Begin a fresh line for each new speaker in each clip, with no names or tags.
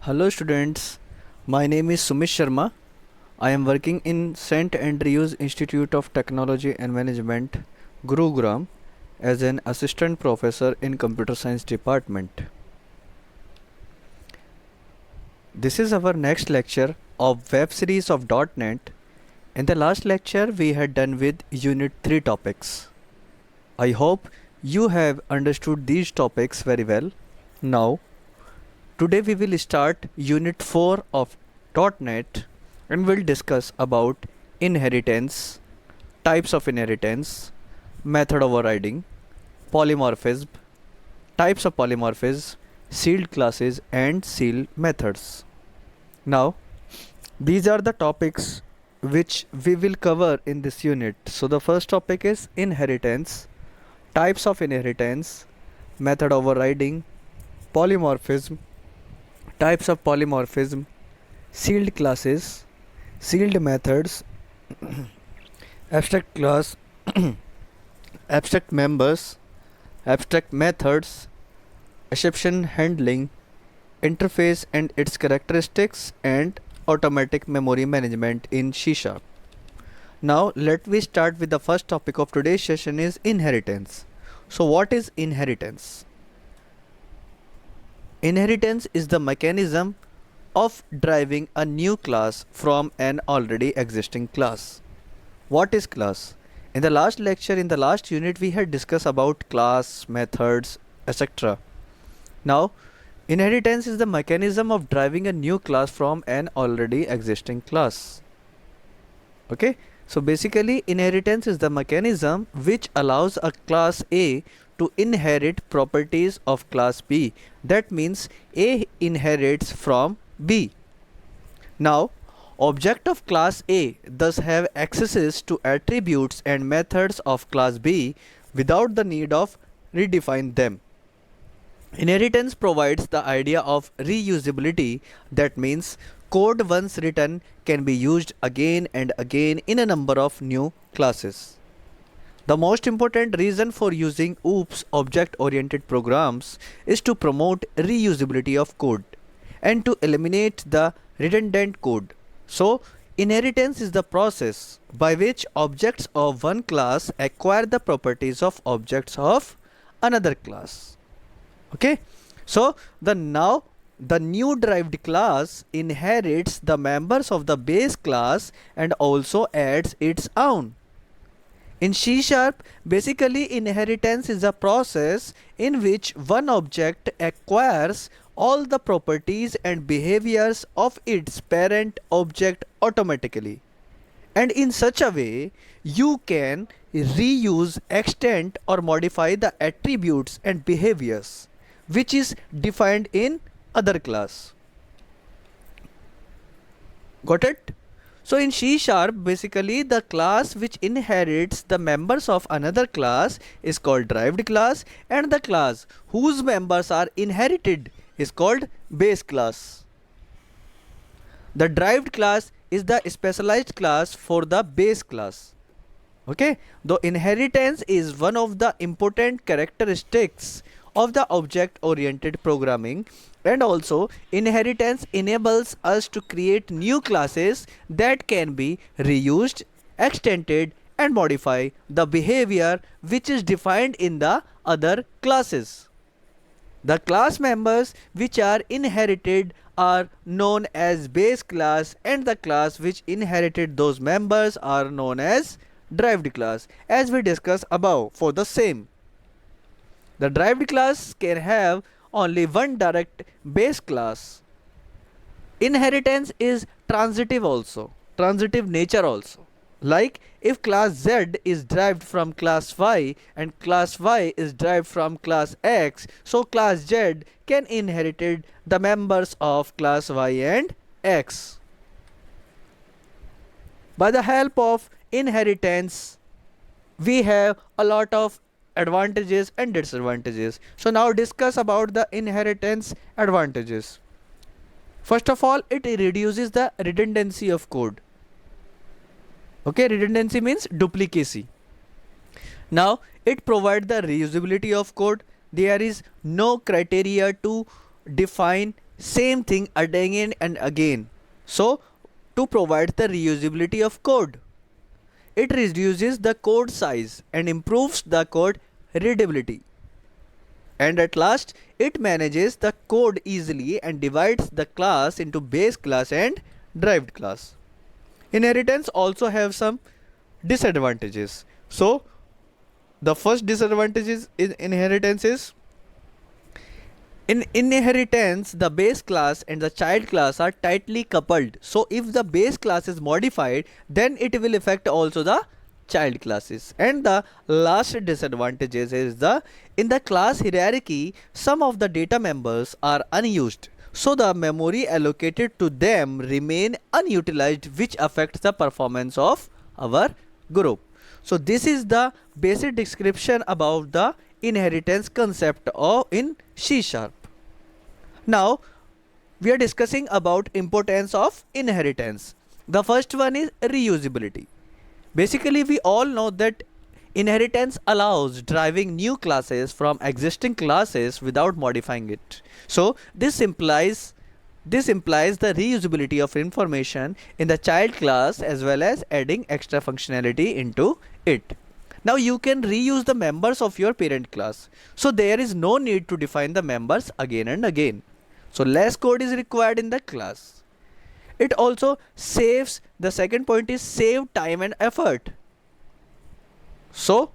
Hello students, my name is Sumish Sharma. I am working in St. Andrews Institute of Technology and Management, Gurugram, as an assistant professor in Computer Science department. This is our next lecture of web series of .NET. In the last lecture we had done with Unit 3 topics. I hope you have understood these topics very well. Now today we will start Unit 4 of .NET and we'll discuss about inheritance, types of inheritance, method overriding, polymorphism, types of polymorphism, sealed classes and sealed methods. Now these are the topics which we will cover in this unit. So the first topic is inheritance, types of inheritance, method overriding, polymorphism, types of polymorphism, sealed classes, sealed methods, abstract class, abstract members, abstract methods, exception handling, interface and its characteristics, and automatic memory management in C#. Now let me start with the first topic of today's session is inheritance. So what is inheritance? Inheritance is the mechanism of driving a new class from an already existing class. What is class? In the last lecture, in the last unit, we had discussed about class, methods, etc. Now, inheritance is the mechanism of driving a new class from an already existing class. Okay, so basically inheritance is the mechanism which allows a class A to inherit properties of class B. That means A inherits from B. Now object of class A thus have accesses to attributes and methods of class B without the need of redefine them. Inheritance provides the idea of reusability. That means code once written can be used again and again in a number of new classes. The most important reason for using OOPS object-oriented programs is to promote reusability of code and to eliminate the redundant code. So, inheritance is the process by which objects of one class acquire the properties of objects of another class. Okay, so the new derived class inherits the members of the base class and also adds its own. In C#, basically inheritance is a process in which one object acquires all the properties and behaviors of its parent object automatically. And in such a way, you can reuse, extend or modify the attributes and behaviors which is defined in other class. Got it? So in C#, basically the class which inherits the members of another class is called derived class, and the class whose members are inherited is called base class. The derived class is the specialized class for the base class. Okay, though inheritance is one of the important characteristics of the object oriented programming, and also inheritance enables us to create new classes that can be reused, extended and modify the behavior which is defined in the other classes. The class members which are inherited are known as base class, and the class which inherited those members are known as derived class, as we discussed above for the same. The derived class can have only one direct base class. Inheritance is transitive also, transitive nature also. Like if class Z is derived from class Y and class Y is derived from class X, so class Z can inherit the members of class Y and X. By the help of inheritance, we have a lot of advantages and disadvantages. So now discuss about the inheritance advantages. First of all, it reduces the redundancy of code. Okay, redundancy means duplicacy. Now it provides the reusability of code. There is no criteria to define same thing again and again. So, to provide the reusability of code, it reduces the code size and improves the code readability. And at last, it manages the code easily and divides the class into base class and derived class. Inheritance also have some disadvantages. So, the first disadvantage in inheritance is, in inheritance, the base class and the child class are tightly coupled. So if the base class is modified, then it will affect also the child classes. And the last disadvantages is in the class hierarchy, some of the data members are unused. So the memory allocated to them remain unutilized, which affects the performance of our group. So this is the basic description about the inheritance concept in C#. Now we are discussing about importance of inheritance. The first one is reusability. Basically, we all know that inheritance allows driving new classes from existing classes without modifying it. So this implies the reusability of information in the child class as well as adding extra functionality into it. Now you can reuse the members of your parent class. So there is no need to define the members again and again. So less code is required in the class. It also saves, the second point is save time and effort. So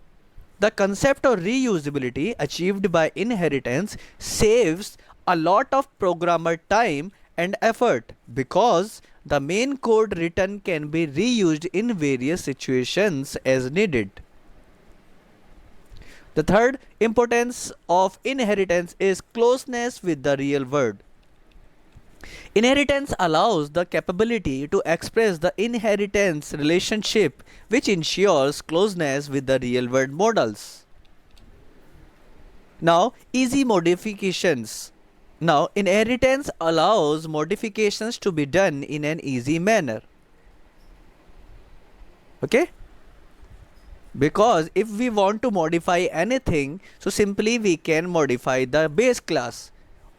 the concept of reusability achieved by inheritance saves a lot of programmer time and effort, because the main code written can be reused in various situations as needed. The third importance of inheritance is closeness with the real world. Inheritance allows the capability to express the inheritance relationship, which ensures closeness with the real world models. Now, easy modifications. Now, inheritance allows modifications to be done in an easy manner. Okay? Because if we want to modify anything, so simply we can modify the base class.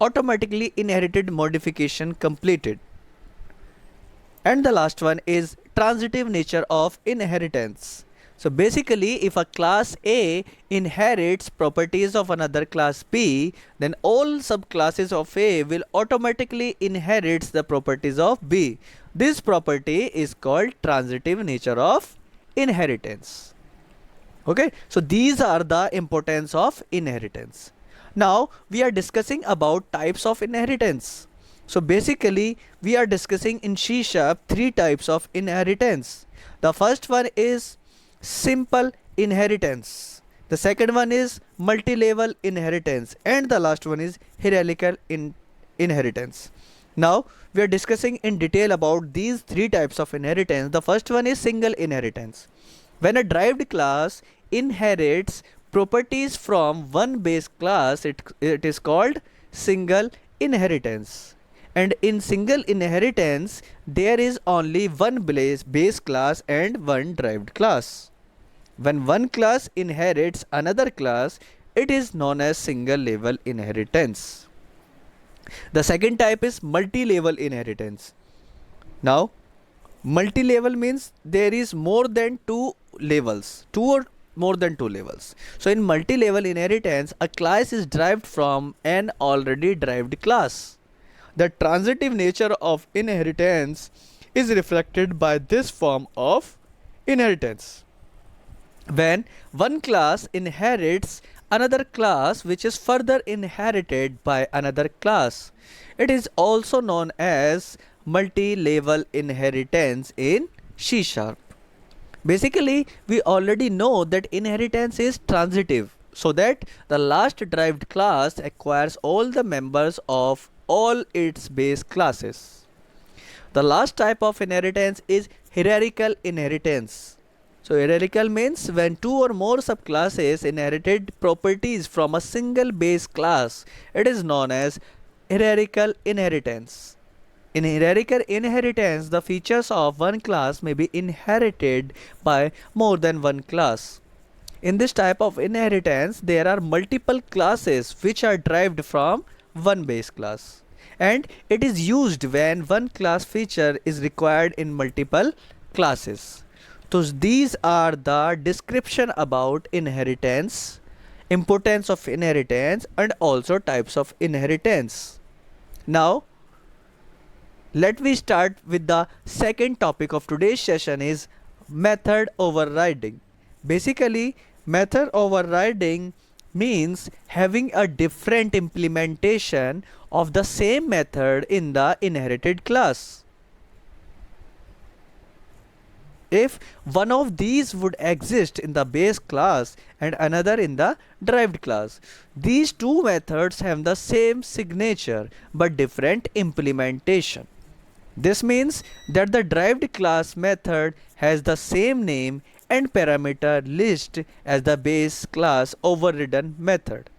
Automatically inherited modification completed. And the last one is transitive nature of inheritance. So basically, if a class A inherits properties of another class B, then all subclasses of A will automatically inherit the properties of B. This property is called transitive nature of inheritance. Okay, so these are the importance of inheritance. Now we are discussing about types of inheritance. So basically we are discussing in C# three types of inheritance. The first one is simple inheritance. The second one is multi-level inheritance, and the last one is hierarchical inheritance. Now we are discussing in detail about these three types of inheritance. The first one is single inheritance. When a derived class inherits properties from one base class, it is called single inheritance. And in single inheritance, there is only one base class and one derived class. When one class inherits another class, it is known as single level inheritance. The second type is multi-level inheritance. Now, multi-level means there is more than two levels, two or more than two levels. So in multi-level inheritance, a class is derived from an already derived class. The transitive nature of inheritance is reflected by this form of inheritance. When one class inherits another class which is further inherited by another class, it is also known as multi-level inheritance in C#. Basically, we already know that inheritance is transitive, so that the last derived class acquires all the members of all its base classes. The last type of inheritance is hierarchical inheritance. So hierarchical means when two or more subclasses inherited properties from a single base class, it is known as hierarchical inheritance. In hierarchical inheritance, the features of one class may be inherited by more than one class. In this type of inheritance, there are multiple classes which are derived from one base class. and it is used when one class feature is required in multiple classes. So these are the description about inheritance, importance of inheritance, and also types of inheritance. Now let me start with the second topic of today's session is method overriding. Basically, method overriding means having a different implementation of the same method in the inherited class. If one of these would exist in the base class and another in the derived class, these two methods have the same signature but different implementation. This means that the derived class method has the same name and parameter list as the base class overridden method.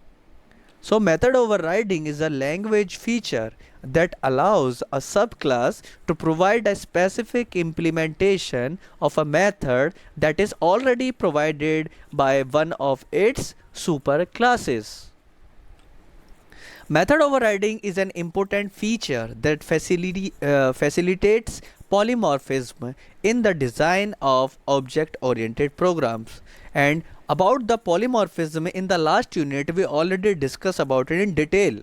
So method overriding is a language feature that allows a subclass to provide a specific implementation of a method that is already provided by one of its superclasses. Method overriding is an important feature that facilitates polymorphism in the design of object-oriented programs. And about the polymorphism in the last unit, we already discussed about it in detail.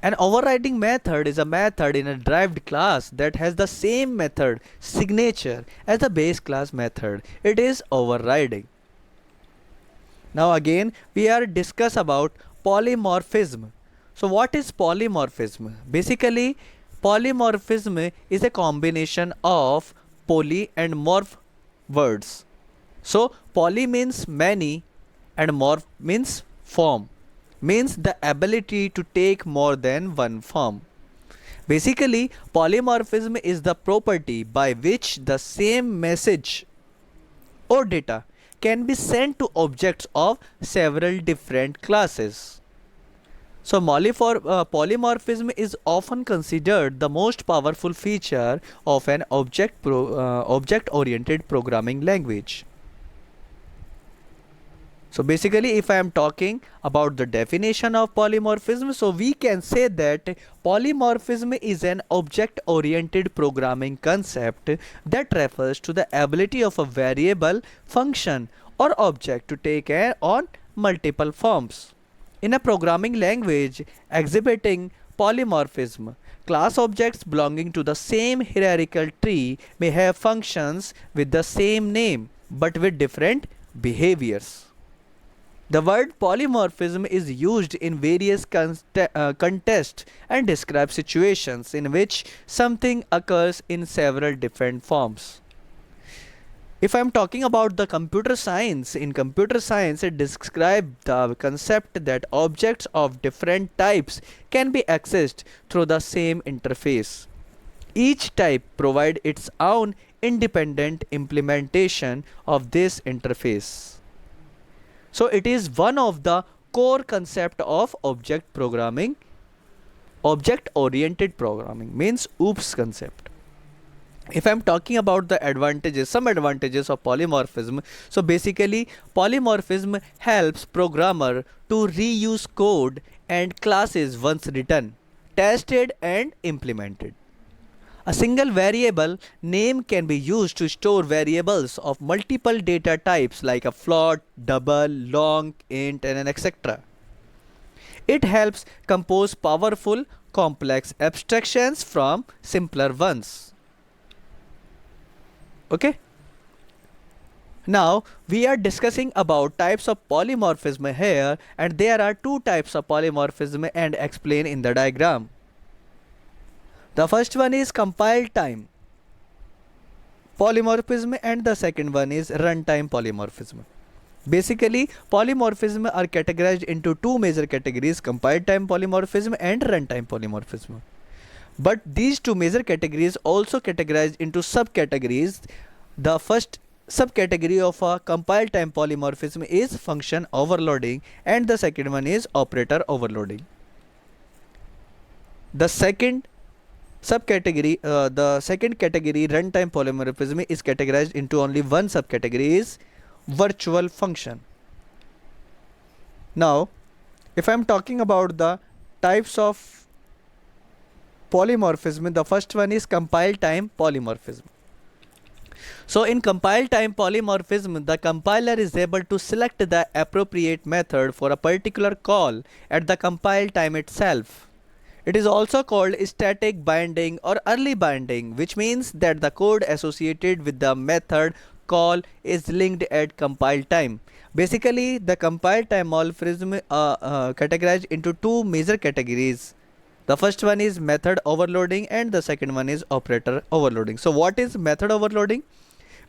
An overriding method is a method in a derived class that has the same method signature as the base class method. It is overriding. Now again, we are discuss about polymorphism. So what is polymorphism? Basically, polymorphism is a combination of poly and morph words. So poly means many and morph means form, means the ability to take more than one form. Basically, polymorphism is the property by which the same message or data can be sent to objects of several different classes. So polymorphism is often considered the most powerful feature of an object-oriented programming language. So basically, if I am talking about the definition of polymorphism, so we can say that polymorphism is an object-oriented programming concept that refers to the ability of a variable, function, or object to take on multiple forms. In a programming language exhibiting polymorphism, class objects belonging to the same hierarchical tree may have functions with the same name but with different behaviors. The word polymorphism is used in various contexts and describes situations in which something occurs in several different forms. If I am talking about the computer science, in computer science it describes the concept that objects of different types can be accessed through the same interface. Each type provides its own independent implementation of this interface. So it is one of the core concept of object programming. Object-oriented programming means OOPS concept. If I'm talking about the advantages, some advantages of polymorphism, so basically polymorphism helps programmer to reuse code and classes once written, tested and implemented. A single variable name can be used to store variables of multiple data types like a float, double, long, int, and etc. It helps compose powerful, complex abstractions from simpler ones. Okay. Now we are discussing about types of polymorphism here, and there are two types of polymorphism and explained in the diagram. The first one is compile time polymorphism and the second one is runtime polymorphism. Basically, polymorphism are categorized into two major categories: compile time polymorphism and runtime polymorphism. But these two major categories also categorized into subcategories. The first subcategory of a compile time polymorphism is function overloading and the second one is operator overloading. The second subcategory, the second category, runtime polymorphism, is categorized into only one subcategory, is virtual function. Now, if I am talking about the types of polymorphism. The first one is compile time polymorphism. So in compile time polymorphism, the compiler is able to select the appropriate method for a particular call at the compile time itself. It is also called static binding or early binding, which means that the code associated with the method call is linked at compile time. Basically, the compile time polymorphism categorized into two major categories. The first one is method overloading and the second one is operator overloading. So what is method overloading?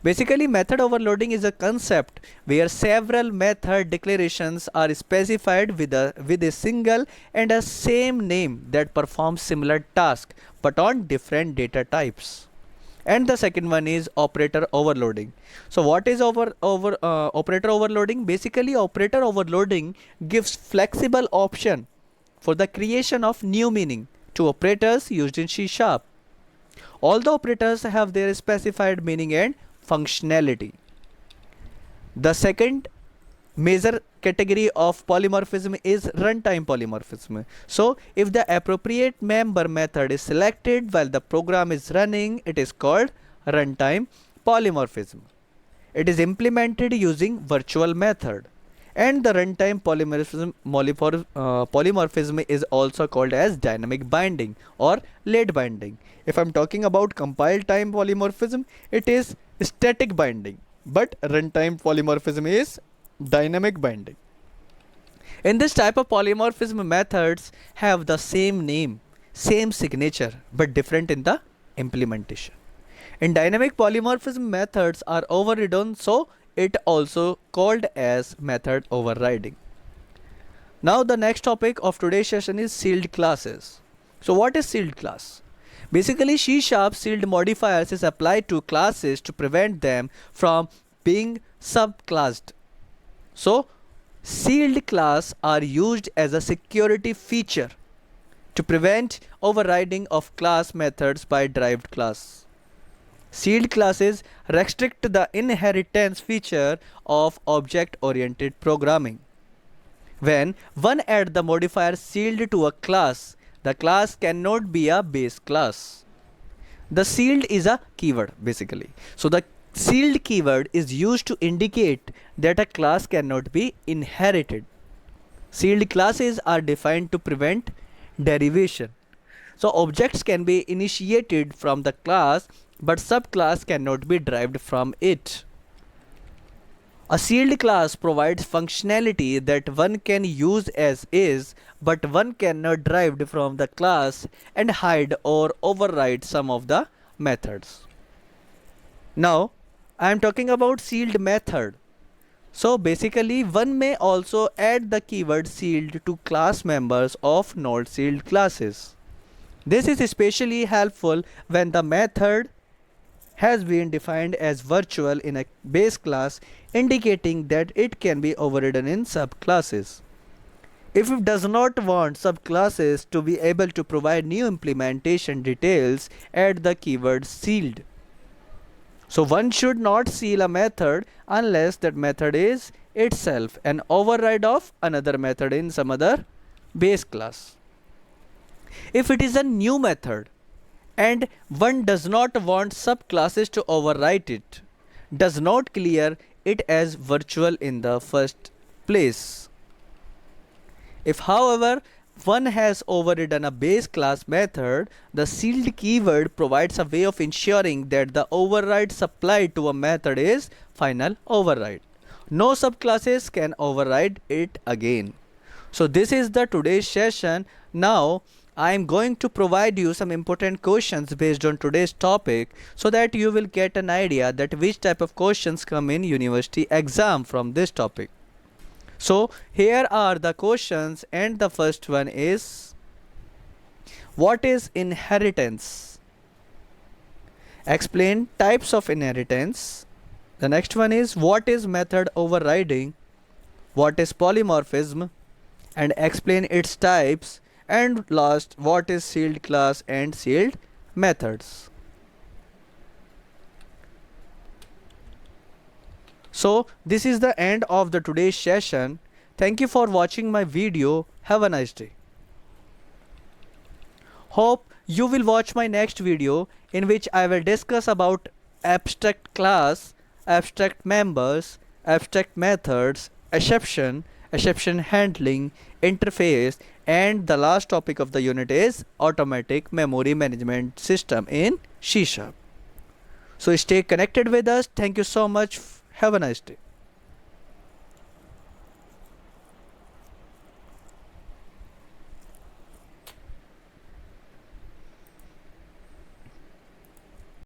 Basically, method overloading is a concept where several method declarations are specified with a single and a same name that performs similar task but on different data types. And the second one is operator overloading. So what is operator overloading? Basically, operator overloading gives flexible option for the creation of new meaning to operators used in C#. All the operators have their specified meaning and functionality. The second major category of polymorphism is runtime polymorphism. So if the appropriate member method is selected while the program is running, it is called runtime polymorphism. It is implemented using virtual method. And the runtime polymorphism is also called as dynamic binding or late binding. If I'm talking about compile time polymorphism, it is static binding, but runtime polymorphism is dynamic binding. In this type of polymorphism, methods have the same name, same signature, but different in the implementation. In dynamic polymorphism, methods are overridden, so it also called as method overriding. Now the next topic of today's session is sealed classes. So what is sealed class? Basically, C# sealed modifiers is applied to classes to prevent them from being subclassed. So sealed class are used as a security feature to prevent overriding of class methods by derived class. Sealed classes restrict the inheritance feature of object-oriented programming. When one adds the modifier sealed to a class, the class cannot be a base class. The sealed is a keyword basically. So the sealed keyword is used to indicate that a class cannot be inherited. Sealed classes are defined to prevent derivation. So objects can be initiated from the class, but subclass cannot be derived from it. A sealed class provides functionality that one can use as is, but one cannot derive from the class and hide or override some of the methods. Now, I am talking about sealed method. So basically, one may also add the keyword sealed to class members of not sealed classes. This is especially helpful when the method has been defined as virtual in a base class, indicating that it can be overridden in subclasses. If it does not want subclasses to be able to provide new implementation details, add the keyword sealed. So one should not seal a method unless that method is itself an override of another method in some other base class. If it is a new method and one does not want subclasses to overwrite it, does not clear it as virtual in the first place. If however one has overridden a base class method, the sealed keyword provides a way of ensuring that the override supplied to a method is final override. No subclasses can override it again. So this is the today's session. Now I am going to provide you some important questions based on today's topic so that you will get an idea that which type of questions come in university exam from this topic. So here are the questions, and the first one is, what is inheritance? Explain types of inheritance. The next one is, what is method overriding? What is polymorphism? And explain its types. And last, what is sealed class and sealed methods? So this is the end of the today's session. Thank you for watching my video. Have a nice day. Hope you will watch my next video in which I will discuss about abstract class, abstract members, abstract methods, exception handling, interface, and the last topic of the unit is automatic memory management system in C#. So stay connected with us. Thank you so much. Have a nice day.